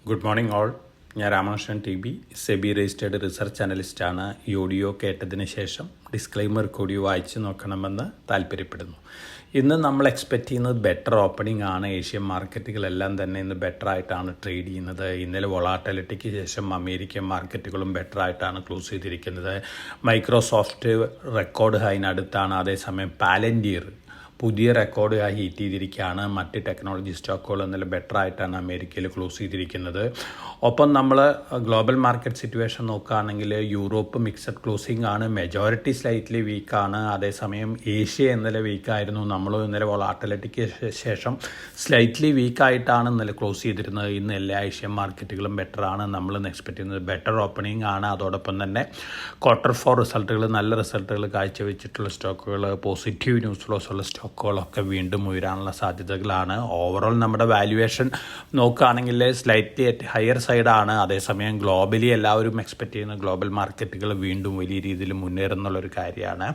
Good morning all. ഞാൻ Ramakrishnan T B, SEBI registered research അനലിസ്റ്റാണ്. ഈ ഓഡിയോ കേട്ടതിന് ശേഷം ഡിസ്ക്ലൈമർ കൂടി വായിച്ച് നോക്കണമെന്ന് താല്പര്യപ്പെടുന്നു. ഇന്ന് നമ്മൾ എക്സ്പെക്റ്റ് ചെയ്യുന്നത് ബെറ്റർ ഓപ്പണിംഗ് ആണ്. ഏഷ്യൻ മാർക്കറ്റുകളെല്ലാം തന്നെ ഇന്ന് ബെറ്റർ ആയിട്ടാണ് ട്രേഡ് ചെയ്യുന്നത്. ഇന്നലെ വൊളാറ്റിലിറ്റിക്ക് ശേഷം അമേരിക്കൻ മാർക്കറ്റുകളും ബെറ്റർ ആയിട്ടാണ് ക്ലോസ് ചെയ്തിരിക്കുന്നത്. മൈക്രോസോഫ്റ്റ് റെക്കോർഡ് ഹൈനടുത്താണ്. അതേസമയം പാലന്റിയർ പുതിയ റെക്കോർഡ് ഹീറ്റ് ചെയ്തിരിക്കുകയാണ്. മറ്റ് ടെക്നോളജി സ്റ്റോക്കുകൾ ഇന്നലെ ബെറ്റർ ആയിട്ടാണ് അമേരിക്കയിൽ ക്ലോസ് ചെയ്തിരിക്കുന്നത്. ഒപ്പം നമ്മൾ ഗ്ലോബൽ മാർക്കറ്റ് സിറ്റുവേഷൻ നോക്കുകയാണെങ്കിൽ യൂറോപ്പ് മിക്സഡ് ക്ലോസിംഗ് ആണ്. മെജോറിറ്റി സ്ലൈറ്റ്ലി വീക്കാണ്. അതേസമയം ഏഷ്യ ഇന്നലെ വീക്കായിരുന്നു. നമ്മൾ ഇന്നലെ വൊളാറ്റിലിറ്റിക്ക് ശേഷം സ്ലൈറ്റ്ലി വീക്കായിട്ടാണ് ഇന്നലെ ക്ലോസ് ചെയ്തിരുന്നത്. ഇന്ന് എല്ലാ ഏഷ്യൻ മാർക്കറ്റുകളും ബെറ്റർ ആണ്. നമ്മൾ എക്സ്പെക്ട് ചെയ്യുന്നത് ബെറ്റർ ഓപ്പണിംഗ് ആണ്. അതോടൊപ്പം തന്നെ ക്വാർട്ടർ 4 റിസൾട്ടുകൾ, നല്ല റിസൾട്ടുകൾ കാഴ്ചവെച്ചിട്ടുള്ള സ്റ്റോക്കുകൾ, പോസിറ്റീവ് ന്യൂസ് ഫ്ലോസ് ഉള്ള സ്റ്റോക്കുകളൊക്കെ വീണ്ടും ഉയരാനുള്ള സാധ്യതകളാണ്. ഓവറോൾ നമ്മുടെ വാല്യുവേഷൻ നോക്കുകയാണെങ്കിൽ സ്ലൈറ്റ്ലി അറ്റ് ഹയർ സൈഡാണ്. അതേസമയം ഗ്ലോബലി എല്ലാവരും എക്സ്പെക്റ്റ് ചെയ്യുന്ന ഗ്ലോബൽ മാർക്കറ്റുകൾ വീണ്ടും വലിയ രീതിയിൽ മുന്നേറുന്നുള്ളൊരു കാര്യമാണ്.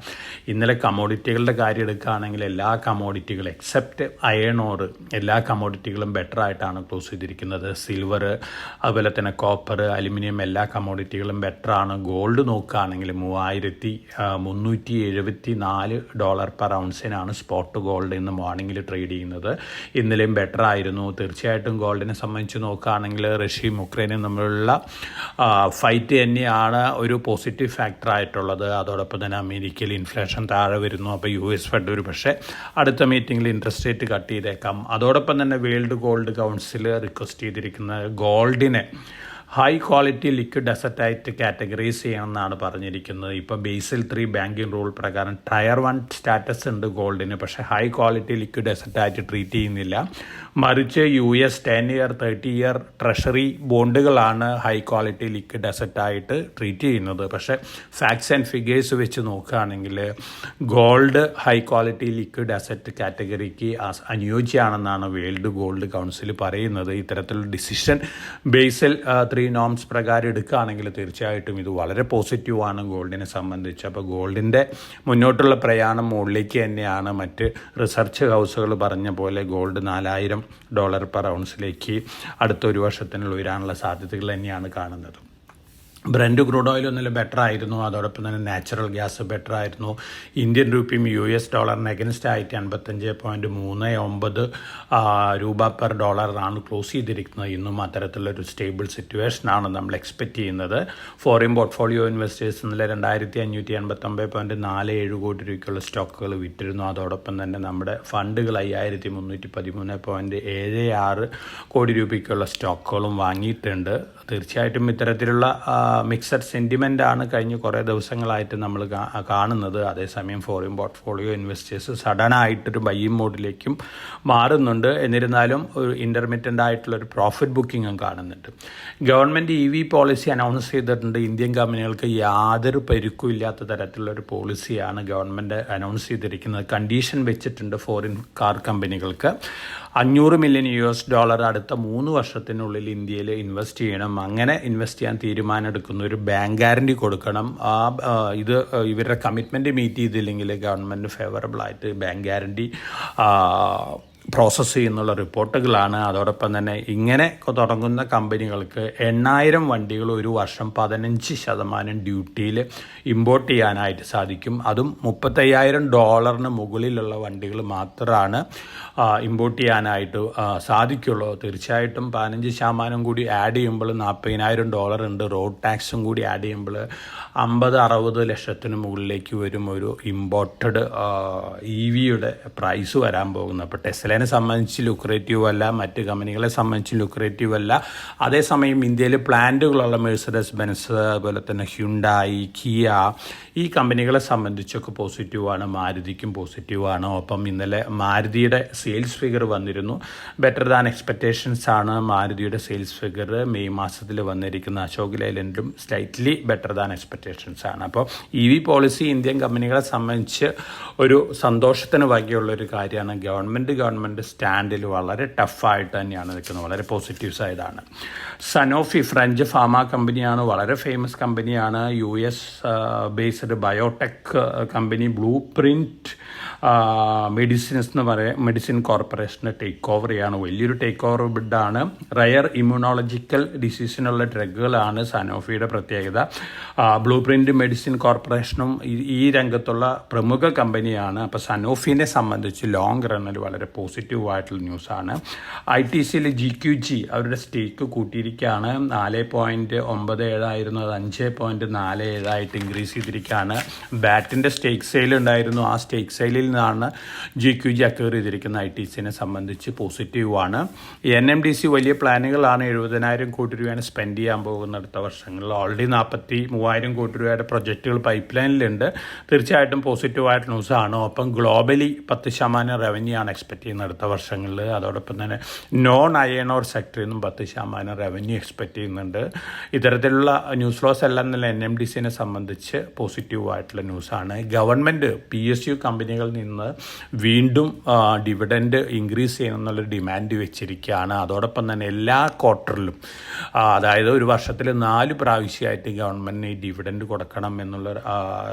ഇന്നലെ കമ്മോഡിറ്റികളുടെ കാര്യം എടുക്കുകയാണെങ്കിൽ എല്ലാ കമ്മോഡിറ്റികളും എക്സെപ്റ്റ് അയൺ ഓർ എല്ലാ കമ്മോഡിറ്റികളും ബെറ്റർ ആയിട്ടാണ് ക്ലോസ് ചെയ്തിരിക്കുന്നത്. സിൽവർ, അതുപോലെ തന്നെ കോപ്പർ, അലുമിനിയം എല്ലാ കമ്മോഡിറ്റികളും ബെറ്ററാണ്. ഗോൾഡ് നോക്കുകയാണെങ്കിൽ $3,374 പെർ ഔൺസിനാണ് സ്പോട്ട് ഗോൾഡ് ഇന്ന് മോർണിംഗിൽ ട്രേഡ് ചെയ്യുന്നത്. ഇന്നലെയും ബെറ്റർ ആയിരുന്നു. തീർച്ചയായിട്ടും ഗോൾഡിനെ സംബന്ധിച്ച് നോക്കുകയാണെങ്കിൽ റഷ്യയും യുക്രൈനും തമ്മിലുള്ള ഫൈറ്റ് തന്നെയാണ് ഒരു പോസിറ്റീവ് ഫാക്ടർ ആയിട്ടുള്ളത്. അതോടൊപ്പം തന്നെ അമേരിക്കയിൽ ഇൻഫ്ലേഷൻ താഴെ വരുന്നു. അപ്പോൾ US ഫെഡ് ഒരു പക്ഷേ അടുത്ത മീറ്റിംഗിൽ ഇൻട്രസ്റ്റ് റേറ്റ് കട്ട് ചെയ്തേക്കാം. അതോടൊപ്പം തന്നെ വേൾഡ് ഗോൾഡ് കൗൺസിൽ റിക്വസ്റ്റ് ചെയ്തിരിക്കുന്ന ഗോൾഡിനെ ഹൈ ക്വാളിറ്റി ലിക്വിഡ് അസറ്റായിട്ട് കാറ്റഗറൈസ് ചെയ്യണമെന്നാണ് പറഞ്ഞിരിക്കുന്നത്. ഇപ്പോൾ ബേസിൽ 3 ബാങ്കിങ് റൂൾ പ്രകാരം ടയർ 1 സ്റ്റാറ്റസ് ഉണ്ട് ഗോൾഡിന്. പക്ഷേ ഹൈ ക്വാളിറ്റി ലിക്വിഡ് അസറ്റായിട്ട് ട്രീറ്റ് ചെയ്യുന്നില്ല. മറിച്ച് US 10 ഇയർ 30 ഇയർ ട്രഷറി ബോണ്ടുകളാണ് ഹൈ ക്വാളിറ്റി ലിക്വിഡ് അസറ്റായിട്ട് ട്രീറ്റ് ചെയ്യുന്നത്. പക്ഷേ ഫാക്ട്സ് ആൻഡ് ഫിഗേഴ്സ് വെച്ച് നോക്കുകയാണെങ്കിൽ gold high quality liquid asset കാറ്റഗറിക്ക് അനുയോജ്യമാണെന്നാണ് വേൾഡ് ഗോൾഡ് കൗൺസിൽ പറയുന്നത്. ഇത്തരത്തിലുള്ള ഡിസിഷൻ ബേസിൽ 3 നോംസ് പ്രകാരം എടുക്കുകയാണെങ്കിൽ തീർച്ചയായിട്ടും ഇത് വളരെ പോസിറ്റീവാണ് ഗോൾഡിനെ സംബന്ധിച്ച്. അപ്പോൾ ഗോൾഡിൻ്റെ മുന്നോട്ടുള്ള പ്രയാണം മുകളിലേക്ക് തന്നെയാണ്. മറ്റ് റിസർച്ച് ഹൗസുകൾ പറഞ്ഞ പോലെ ഗോൾഡ് $4,000 പെർ ഔൺസിലേക്ക് അടുത്ത ഒരു വർഷത്തിനുള്ളിൽ ഉയരാനുള്ള സാധ്യതകൾ തന്നെയാണ് കാണുന്നത്. ബ്രൻഡ് ക്രൂഡ് ഓയിൽ ഒന്നിൽ ബെറ്റർ ആയിരുന്നു. അതോടൊപ്പം തന്നെ നാച്ചുറൽ ഗ്യാസ് ബെറ്റർ ആയിരുന്നു. ഇന്ത്യൻ രൂപയും US ഡോളറിന് അഗൻസ്റ്റ് ആയിട്ട് 55.39 രൂപ പെർ ഡോളറാണ് ക്ലോസ് ചെയ്തിരിക്കുന്നത്. ഇന്നും അത്തരത്തിലുള്ളൊരു സ്റ്റേബിൾ സിറ്റുവേഷനാണ് നമ്മൾ എക്സ്പെക്റ്റ് ചെയ്യുന്നത്. ഫോറിൻ പോർട്ട്ഫോളിയോ ഇൻവെസ്റ്റേഴ്സ് ഇന്നലെ 2,589.47 കോടി രൂപയ്ക്കുള്ള സ്റ്റോക്കുകൾ വിറ്റിരുന്നു. അതോടൊപ്പം തന്നെ നമ്മുടെ ഫണ്ടുകൾ 5,313.76 കോടി രൂപയ്ക്കുള്ള സ്റ്റോക്കുകളും വാങ്ങിയിട്ടുണ്ട്. തീർച്ചയായിട്ടും ഇത്തരത്തിലുള്ള മിക്സഡ് സെൻറ്റിമെൻ്റാണ് കഴിഞ്ഞ കുറേ ദിവസങ്ങളായിട്ട് നമ്മൾ കാണുന്നത്. അതേസമയം ഫോറിൻ പോർട്ട്ഫോളിയോ ഇൻവെസ്റ്റേഴ്സ് സഡനായിട്ടൊരു ബൈയിങ് മോഡിലേക്കും മാറുന്നുണ്ട്. എന്നിരുന്നാലും ഒരു ഇൻ്റർമിറ്റൻ്റ് ആയിട്ടുള്ളൊരു പ്രോഫിറ്റ് ബുക്കിങ്ങും കാണുന്നുണ്ട്. ഗവൺമെൻറ് EV പോളിസി അനൗൺസ് ചെയ്തിട്ടുണ്ട്. ഇന്ത്യൻ കമ്പനികൾക്ക് യാതൊരു പരുക്കും ഇല്ലാത്ത തരത്തിലുള്ളൊരു പോളിസിയാണ് ഗവൺമെൻറ് അനൗൺസ് ചെയ്തിരിക്കുന്നത്. കണ്ടീഷൻ വെച്ചിട്ടുണ്ട് ഫോറിൻ കാർ കമ്പനികൾക്ക് $500 മില്യൺ അടുത്ത 3 വർഷത്തിനുള്ളിൽ ഇന്ത്യയിൽ ഇൻവെസ്റ്റ് ചെയ്യണം. അങ്ങനെ ഇൻവെസ്റ്റ് ചെയ്യാൻ തീരുമാനമെടുക്കുന്ന ഒരു ബാങ്ക് ഗ്യാരണ്ടി കൊടുക്കണം. ഇത് ഇവരുടെ കമ്മിറ്റ്മെൻറ്റ് മീറ്റ് ചെയ്തില്ലെങ്കിൽ ഗവൺമെൻറ് ഫേവറബിളായിട്ട് ബാങ്ക് ഗ്യാരണ്ടി പ്രോസസ്സ് ചെയ്യുന്നുള്ള റിപ്പോർട്ടുകളാണ്. അതോടൊപ്പം തന്നെ ഇങ്ങനെ തുടങ്ങുന്ന കമ്പനികൾക്ക് 8,000 വണ്ടികൾ ഒരു വർഷം 15% ഡ്യൂട്ടിയിൽ ഇമ്പോർട്ട് ചെയ്യാനായിട്ട് സാധിക്കും. അതും $35,000 മുകളിലുള്ള വണ്ടികൾ മാത്രമാണ് ഇമ്പോർട്ട് ചെയ്യാനായിട്ട് സാധിക്കുള്ളൂ. തീർച്ചയായിട്ടും 15% കൂടി ആഡ് ചെയ്യുമ്പോൾ $40,000 ഉണ്ട്. റോഡ് ടാക്സും കൂടി ആഡ് ചെയ്യുമ്പോൾ 50-60 ലക്ഷത്തിന് മുകളിലേക്ക് വരും ഒരു ഇമ്പോർട്ടഡ് EVയുടെ പ്രൈസ് വരാൻ പോകുന്നത്. അപ്പോൾ ടെസ്ലയെ സംബന്ധിച്ച് ലുക്രേറ്റീവ് അല്ല, മറ്റ് കമ്പനികളെ സംബന്ധിച്ച് ലുക്രേറ്റീവ് അല്ല. അതേസമയം ഇന്ത്യയിൽ പ്ലാന്റുകളുള്ള മെഴ്സിഡസ് ബെൻസ്, അതുപോലെ തന്നെ ഹ്യുണ്ടായി, കിയ, ഈ കമ്പനികളെ സംബന്ധിച്ചൊക്കെ പോസിറ്റീവാണ്. മാരുതിക്കും പോസിറ്റീവാണ്. ഒപ്പം ഇന്നലെ മാരുതിയുടെ സെയിൽസ് ഫിഗർ വന്നിരുന്നു. ബെറ്റർ ദാൻ എക്സ്പെക്റ്റേഷൻസ് ആണ് മാരുതിയുടെ സെയിൽസ് ഫിഗർ. മെയ് മാസത്തിൽ വന്നിരിക്കുന്ന അശോക് ലൈലൻഡും സ്ലൈറ്റ്ലി ബെറ്റർ ദാൻ എക്സ്പെക്റ്റേഷൻസ് ആണ്. അപ്പോൾ EV പോളിസി ഇന്ത്യൻ കമ്പനികളെ സംബന്ധിച്ച് ഒരു സന്തോഷത്തിന് വകയുള്ളൊരു കാര്യമാണ്. ഗവൺമെൻറ് മാനേജ്മെൻറ്റ് സ്റ്റാൻഡിൽ വളരെ ടഫായിട്ട് തന്നെയാണ് നിൽക്കുന്നത്. വളരെ പോസിറ്റീവ് സൈഡാണ്. സനോഫി ഫ്രഞ്ച് ഫാർമ കമ്പനിയാണ്, വളരെ ഫേമസ് കമ്പനിയാണ്. US based biotech company blue print medicines എന്ന് പറയാം, മെഡിസിൻ കോർപ്പറേഷന് ടേക്ക് ഓവർ ചെയ്യാണ്. വലിയൊരു ടേക്ക് ഓവർ ബിഡാണ്. റയർ ഇമ്മ്യൂണോളജിക്കൽ ഡിസീസിനുള്ള ഡ്രഗുകളാണ് സനോഫിയുടെ പ്രത്യേകത. ബ്ലൂ പ്രിൻറ്റ് മെഡിസിൻ കോർപ്പറേഷനും ഈ രംഗത്തുള്ള പ്രമുഖ കമ്പനിയാണ്. അപ്പോൾ സനോഫിനെ സംബന്ധിച്ച് ലോങ് റണ്ണിൽ വളരെ പോസിറ്റീവായിട്ടുള്ള ന്യൂസാണ്. ITCയിൽ GQG അവരുടെ സ്റ്റേക്ക് കൂട്ടിയിരിക്കുകയാണ്. 4.97 ആയിരുന്നു, അത് 5.47 ആയിട്ട് ഇൻക്രീസ് ചെയ്തിരിക്കുകയാണ്. ബാറ്റിൻ്റെ സ്റ്റേക്ക് സെയിൽ ഉണ്ടായിരുന്നു, ആ സ്റ്റേക്ക് സെയിലിൽ നിന്നാണ് GQG അക്വയർ ചെയ്തിരിക്കുന്ന. ITCനെ സംബന്ധിച്ച് പോസിറ്റീവാണ്. NMDC വലിയ പ്ലാനുകളാണ്. 70,000 കോടി രൂപയാണ് സ്പെൻഡ് ചെയ്യാൻ പോകുന്ന അടുത്ത വർഷങ്ങളിൽ. ഓൾറെഡി 43,000 കോടി രൂപയുടെ പ്രൊജക്റ്റുകൾ പൈപ്പ് ലൈനിലുണ്ട്. തീർച്ചയായിട്ടും പോസിറ്റീവായിട്ട് ന്യൂസാണ്. ഒപ്പം ഗ്ലോബലി 10% റവന്യൂ ആണ് എക്സ്പെക്ട് ചെയ്യുന്നത് അടുത്ത വർഷങ്ങളിൽ. അതോടൊപ്പം തന്നെ നോൺ അയൺ ഓർ സെക്ടറിൽ നിന്നും 10% റവന്യൂ എക്സ്പെക്ട് ചെയ്യുന്നുണ്ട്. ഇത്തരത്തിലുള്ള ന്യൂസ് ഫ്ലോസ് എല്ലാം തന്നെ NMDCനെ സംബന്ധിച്ച് പോസിറ്റീവായിട്ടുള്ള ന്യൂസാണ്. ഗവൺമെൻറ് PSU കമ്പനികളിൽ നിന്ന് വീണ്ടും ഡിവിഡൻഡ് ഇൻക്രീസ് ചെയ്യണമെന്നുള്ളൊരു ഡിമാൻഡ് വെച്ചിരിക്കുകയാണ്. അതോടൊപ്പം തന്നെ എല്ലാ ക്വാർട്ടറിലും, അതായത് ഒരു വർഷത്തിൽ 4 പ്രാവശ്യമായിട്ട് ഗവൺമെൻറ്റിന് ഈ ഡിവിഡൻഡ് കൊടുക്കണം എന്നുള്ള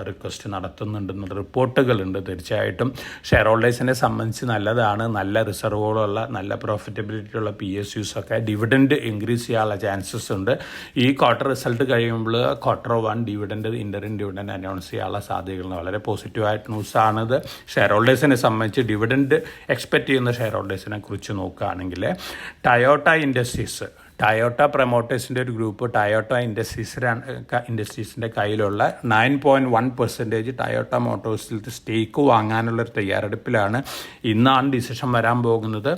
റിക്വസ്റ്റ് നടത്തുന്നുണ്ടെന്നുള്ള റിപ്പോർട്ടുകളുണ്ട്. തീർച്ചയായിട്ടും ഷെയർ ഹോൾഡേഴ്സിനെ സംബന്ധിച്ച് നല്ലതാണ്. നല്ല റിസർവുകളുള്ള, നല്ല പ്രോഫിറ്റബിലിറ്റി ഉള്ള PSUs ഒക്കെ ഡിവിഡൻഡ് ഇൻക്രീസ് ചെയ്യാനുള്ള ചാൻസസ് ഉണ്ട്. ഈ ക്വാർട്ടർ റിസൾട്ട് കഴിയുമ്പോൾ Q1 ഡിവിഡൻഡ്, ഇൻ്ററിൻ ഡിവിഡൻഡ് അനൗൺസ് ചെയ്യാനുള്ള സാധ്യതകളുണ്ട്. വളരെ പോസിറ്റീവായിട്ട് ന്യൂസാണിത്. ഷെയർ ഹോൾഡേഴ്സിനെ സംബന്ധിച്ച് ഡിവിഡൻഡ് എക്സ്പെക്റ്റ് ചെയ്യുന്ന ഷെയർ ഹോൾഡേഴ്സിനെ കുറിച്ച് നോക്കുകയാണെങ്കിൽ ടയോട്ട ഇൻഡസ്ട്രീസ്, ടയോട്ട പ്രൊമോട്ടേഴ്സിൻ്റെ ഒരു ഗ്രൂപ്പ് ടയോട്ട ഇൻഡസ്ട്രീസിൻ്റെ കയ്യിലുള്ള 9.1% ടയോട്ട മോട്ടോഴ്സിൽ സ്റ്റേക്ക് വാങ്ങാനുള്ളൊരു തയ്യാറെടുപ്പിലാണ്. ഇന്നാണ് ഡിസിഷൻ വരാൻ പോകുന്നത്.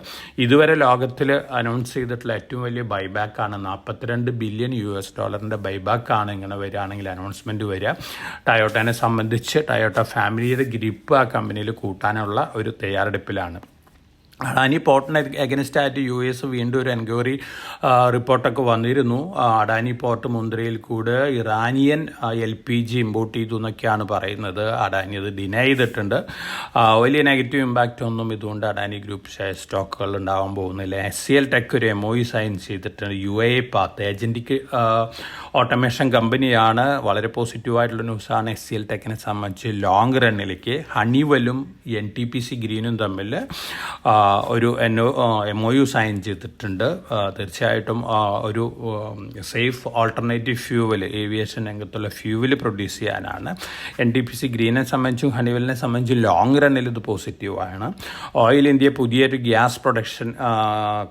ഇതുവരെ ലോകത്തിൽ അനൗൺസ് ചെയ്തിട്ടുള്ള ഏറ്റവും വലിയ ബൈബാക്കാണ്. $42 ബില്യൺ ബൈബാക്കാണ് ഇങ്ങനെ വരികയാണെങ്കിൽ അനൗൺസ്മെൻറ്റ് വരിക. ടയോട്ടനെ സംബന്ധിച്ച് ടയോട്ട ഫാമിലിയുടെ ഗ്രിപ്പ് ആ കമ്പനിയിൽ കൂട്ടാനുള്ള ഒരു തയ്യാറെടുപ്പിലാണ്. അഡാനി പോർട്ടിന് എഗനിസ്റ്റായിട്ട് US വീണ്ടും ഒരു എൻക്വയറി റിപ്പോർട്ടൊക്കെ വന്നിരുന്നു. അഡാനി പോർട്ട് മുന്ദ്രയിൽ കൂടെ ഇറാനിയൻ LPG ഇമ്പോർട്ട് ചെയ്തു എന്നൊക്കെയാണ് പറയുന്നത്. അഡാനി അത് ഡിനൈ ചെയ്തിട്ടുണ്ട്. വലിയ നെഗറ്റീവ് ഇമ്പാക്റ്റ് ഒന്നും ഇതുകൊണ്ട് അഡാനി ഗ്രൂപ്പ് ഷെയർ സ്റ്റോക്കുകൾ ഉണ്ടാവാൻ പോകുന്നില്ല. SCL ടെക് ഒരു MOU സൈൻ ചെയ്തിട്ടുണ്ട്. UAE പാത്ത് ഏജൻറ്റിക് ഓട്ടോമേഷൻ കമ്പനിയാണ്. വളരെ പോസിറ്റീവായിട്ടുള്ള ന്യൂസാണ് SCL ടെക്കിനെ സംബന്ധിച്ച്. ലോങ് റണ്ണിലേക്ക് ഹണിവെല്ലും NTPC ഗ്രീനും തമ്മിൽ ഒരു MOU സൈൻ ചെയ്തിട്ടുണ്ട്. തീർച്ചയായിട്ടും ഒരു സേഫ് ഓൾട്ടർനേറ്റീവ് ഫ്യൂവൽ, ഏവിയേഷൻ രംഗത്തുള്ള ഫ്യൂവൽ പ്രൊഡ്യൂസ് ചെയ്യാനാണ്. NTPC ഗ്രീനെ സംബന്ധിച്ചും ഹണിവെല്ലിനെ സംബന്ധിച്ചും ലോങ് റണ്ണിൽ ഇത് പോസിറ്റീവാണ്. ഓയിൽ ഇന്ത്യ പുതിയൊരു ഗ്യാസ് പ്രൊഡക്ഷൻ,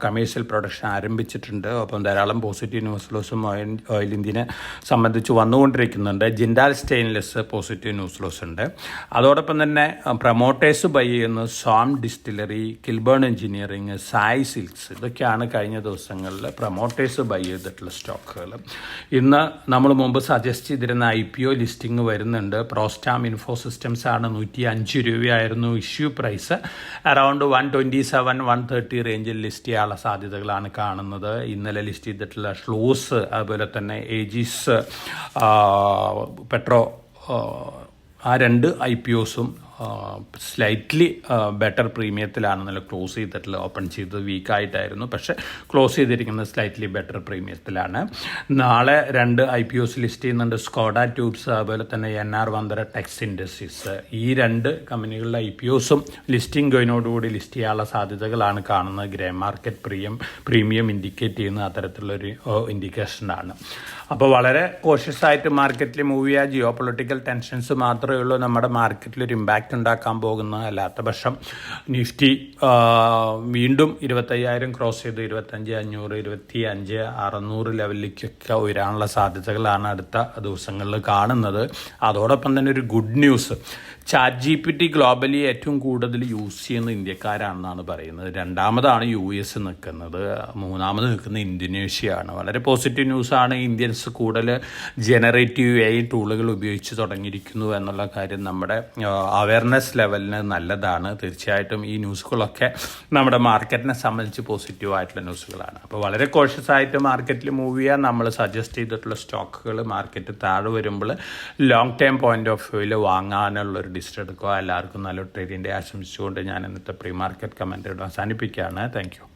കമേഴ്ഷ്യൽ പ്രൊഡക്ഷൻ ആരംഭിച്ചിട്ടുണ്ട്. അപ്പം ധാരാളം പോസിറ്റീവ് ന്യൂസ് ഫ്ലോസും ഓയിൽ ഇന്ത്യനെ സംബന്ധിച്ച് വന്നുകൊണ്ടിരിക്കുന്നുണ്ട്. Jindal stainless positive news flows ഉണ്ട്. അതോടൊപ്പം തന്നെ പ്രൊമോട്ടേഴ്സ് ബൈ ചെയ്യുന്ന Som distillery, Kilburn engineering, Sai silks, ഇതൊക്കെയാണ് കഴിഞ്ഞ ദിവസങ്ങളിൽ പ്രൊമോട്ടേഴ്സ് ബൈ ചെയ്തിട്ടുള്ള സ്റ്റോക്കുകൾ. ഇന്ന് നമ്മൾ മുമ്പ് സജസ്റ്റ് ചെയ്തിരുന്ന IPO ലിസ്റ്റിംഗ് വരുന്നുണ്ട്. പ്രോസ്റ്റാം ഇൻഫോ സിസ്റ്റംസ് ആണ്. 105 രൂപയായിരുന്നു ഇഷ്യൂ പ്രൈസ്. അറൗണ്ട് 127-130 റേഞ്ചിൽ ലിസ്റ്റ് ചെയ്യാനുള്ള സാധ്യതകളാണ് കാണുന്നത്. ഇന്നലെ ലിസ്റ്റ് ചെയ്തിട്ടുള്ള ഷ്ലോസ്, അതുപോലെ തന്നെ ഏജീസ്, പെട്രോ, ആ 2 IPOസും സ്ലൈറ്റ്ലി ബെറ്റർ പ്രീമിയത്തിലാണ് നല്ല ക്ലോസ് ചെയ്തിട്ടുള്ളത്. ഓപ്പൺ ചെയ്തത് വീക്കായിട്ടായിരുന്നു, പക്ഷേ ക്ലോസ് ചെയ്തിരിക്കുന്നത് സ്ലൈറ്റ്ലി ബെറ്റർ പ്രീമിയത്തിലാണ്. നാളെ 2 IPOs ലിസ്റ്റ് ചെയ്യുന്നുണ്ട്. സ്കോഡ ട്യൂബ്സ്, അതുപോലെ തന്നെ NR വന്ദര ടെക്സ് ഇൻഡസ്ട്രീസ്. ഈ 2 കമ്പനികളുടെ IPOസും ലിസ്റ്റിംഗ് ഗോയിനോടുകൂടി ലിസ്റ്റ് ചെയ്യാനുള്ള സാധ്യതകളാണ് കാണുന്നത്. ഗ്രേ മാർക്കറ്റ് പ്രീമിയം ഇൻഡിക്കേറ്റ് ചെയ്യുന്ന അത്തരത്തിലുള്ളൊരു ഇൻഡിക്കേഷനാണ്. അപ്പോൾ വളരെ കോഷ്യസ് ആയിട്ട് മാർക്കറ്റിൽ മൂവ് ചെയ്യുക. ജിയോ പൊളിറ്റിക്കൽ ടെൻഷൻസ് മാത്രമേ ഉള്ളൂ നമ്മുടെ മാർക്കറ്റിലൊരു ഇമ്പാക്റ്റ് ഉണ്ടാക്കാൻ പോകുന്നത്. അല്ലാത്ത പക്ഷം നിഫ്റ്റി വീണ്ടും 25,000 ക്രോസ് ചെയ്ത് 25,500, 25,600 ലെവലിലേക്കൊക്കെ ഉയരാനുള്ള സാധ്യതകളാണ് അടുത്ത ദിവസങ്ങളിൽ കാണുന്നത്. അതോടൊപ്പം തന്നെ ഒരു ഗുഡ് ന്യൂസ്, ChatGPT ഗ്ലോബലി ഏറ്റവും കൂടുതൽ യൂസ് ചെയ്യുന്ന ഇന്ത്യക്കാരാണെന്നാണ് പറയുന്നത്. 2ാമതാണ് US നിൽക്കുന്നത്, 3ാമത് നിൽക്കുന്ന ഇന്തോനേഷ്യയാണ്. വളരെ പോസിറ്റീവ് ന്യൂസാണ്. ഇന്ത്യൻസ് കൂടുതൽ ജനറേറ്റീവ് AI ടൂളുകൾ ഉപയോഗിച്ച് തുടങ്ങിയിരിക്കുന്നു എന്നുള്ള കാര്യം നമ്മുടെ അവയർനെസ് ലെവലിന് നല്ലതാണ്. തീർച്ചയായിട്ടും ഈ ന്യൂസുകളൊക്കെ നമ്മുടെ മാർക്കറ്റിനെ സംബന്ധിച്ച് പോസിറ്റീവായിട്ടുള്ള ന്യൂസുകളാണ്. അപ്പോൾ വളരെ കോഷ്യസ് ആയിട്ട് മാർക്കറ്റിൽ മൂവ് ചെയ്യാൻ നമ്മൾ സജസ്റ്റ് ചെയ്തിട്ടുള്ള സ്റ്റോക്കുകൾ മാർക്കറ്റ് താഴെ വരുമ്പോൾ ലോങ് ടേം പോയിന്റ് ഓഫ് വ്യൂവിൽ വാങ്ങാനുള്ളൊരു ലിസ്റ്റ് എടുക്കുക. എല്ലാവർക്കും നല്ലൊരു ട്രേഡിംഗ് ഡേ ആശംസിച്ചുകൊണ്ട് ഞാൻ ഇന്നത്തെ പ്രീ മാർക്കറ്റ് കമൻറ്റ് അവസാനിപ്പിക്കുകയാണ്. Thank you.